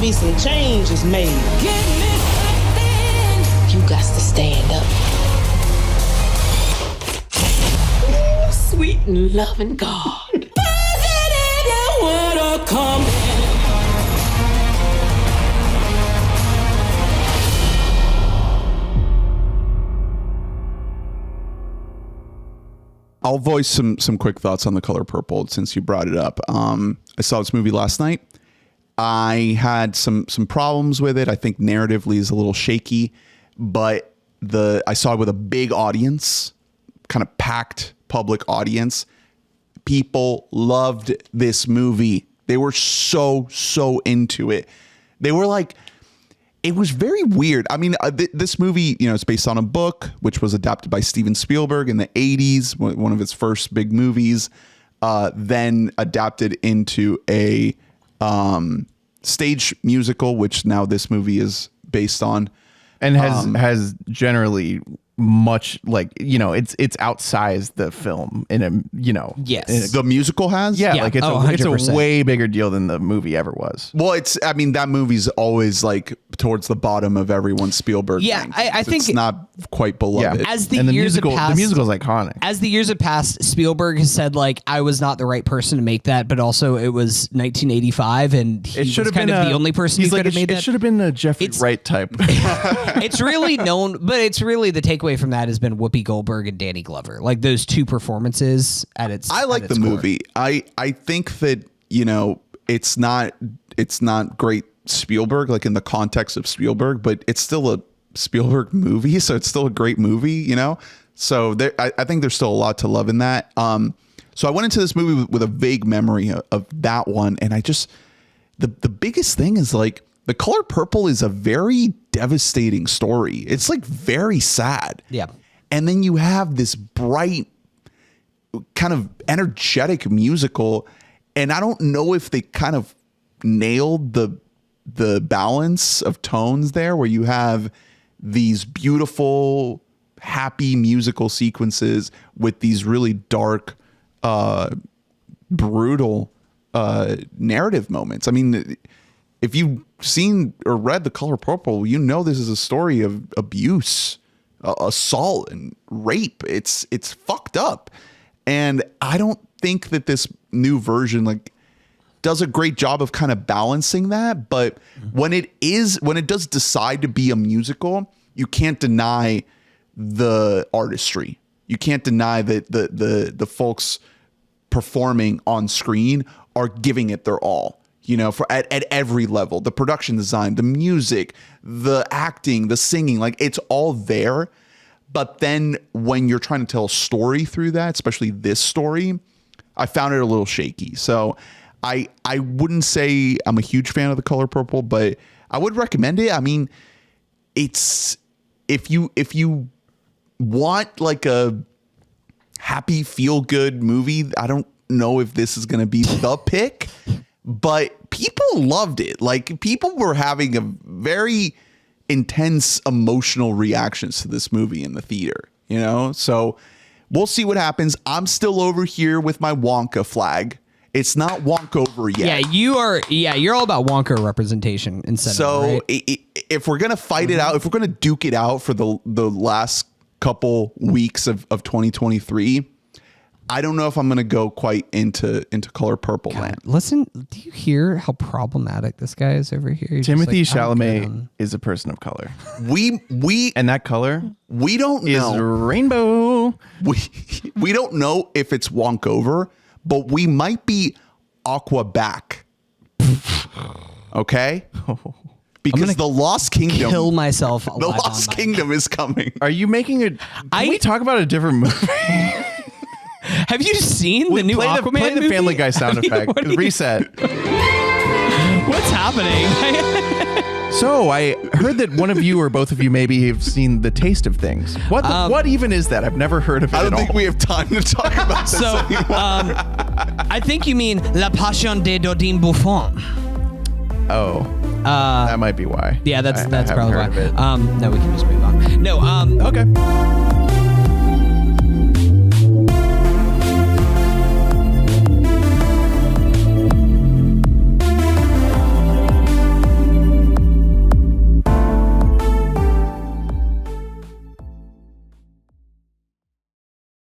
be some changes made. Get me something. You got to stand up. Ooh, sweet and loving God. I'll voice some quick thoughts on The Color Purple since you brought it up. I saw this movie last night. I had some problems with it. I think narratively is a little shaky, but I saw it with a big audience, kind of packed public audience. People loved this movie. They were so into it. They were like, it was very weird. I mean, this movie, it's based on a book, which was adapted by Steven Spielberg in the 80s, one of his first big movies, then adapted into a stage musical, which now this movie is based on. And has generally much it's outsized the film in a Yes. The musical has? Yeah, like it's a 100%. way bigger deal than the movie ever was. Well, that movie's always like towards the bottom of everyone's Spielberg. Yeah, rank. I think it's not quite beloved. Yeah. As the and the years have musical, passed, the musical's iconic. As the years have passed, Spielberg has said like I was not the right person to make that, but also it was 1985, and he was kind of the only person who could have made that. It should have been a Jeffrey Wright type. It's really known, but it's really the takeaway from that has been Whoopi Goldberg and Danny Glover, like those two performances at its. I like the movie. I think that it's not great Spielberg like in the context of Spielberg, but it's still a Spielberg movie, so it's still a great movie. So I think there's still a lot to love in that. So I went into this movie with a vague memory of that one, and I just the biggest thing is like The Color Purple is a very devastating story. It's like very sad. Yeah. And then you have this bright, kind of energetic musical, and I don't know if they kind of nailed the balance of tones there, where you have these beautiful, happy musical sequences with these really dark, brutal narrative moments. I mean, if you've seen or read The Color Purple, this is a story of abuse, assault, and rape. It's fucked up, and I don't think that this new version does a great job of kind of balancing that. But when it does decide to be a musical, you can't deny the artistry. You can't deny that the folks performing on screen are giving it their all. At every level, the production design, the music, the acting, the singing, it's all there. But then when you're trying to tell a story through that, especially this story, I found it a little shaky. So I wouldn't say I'm a huge fan of The Color Purple, but I would recommend it. I mean, it's if you want like a happy, feel good movie, I don't know if this is going to be the pick. But people loved it. People were having a very intense emotional reactions to this movie in the theater, So we'll see what happens. I'm still over here with my Wonka flag. It's not Wonka over yet. Yeah, you are. Yeah, you're all about Wonka representation instead. So right? if we're gonna fight it out, if we're gonna duke it out for the last couple weeks of 2023. I don't know if I'm going to go quite into Color Purple land. Listen, do you hear how problematic this guy is over here? Timothy Chalamet is a person of color. And that color we don't know is rainbow. We don't know if it's Wonk over, but we might be Aqua back. Okay? Because the Lost Kingdom. Kill myself. The Lost Kingdom is coming. Are you making a? Can we talk about a different movie? Have you seen the new Aquaman Play the movie? Family Guy sound effect. Reset. What's happening? So I heard that one of you or both of you maybe have seen The Taste of Things. What even is that? I've never heard of it. I don't think we have time to talk about this anymore. I think you mean La Passion de Dodine Buffon. Oh. That might be why. Yeah, that's I probably why. heard of it. No, we can just move on. No. Okay.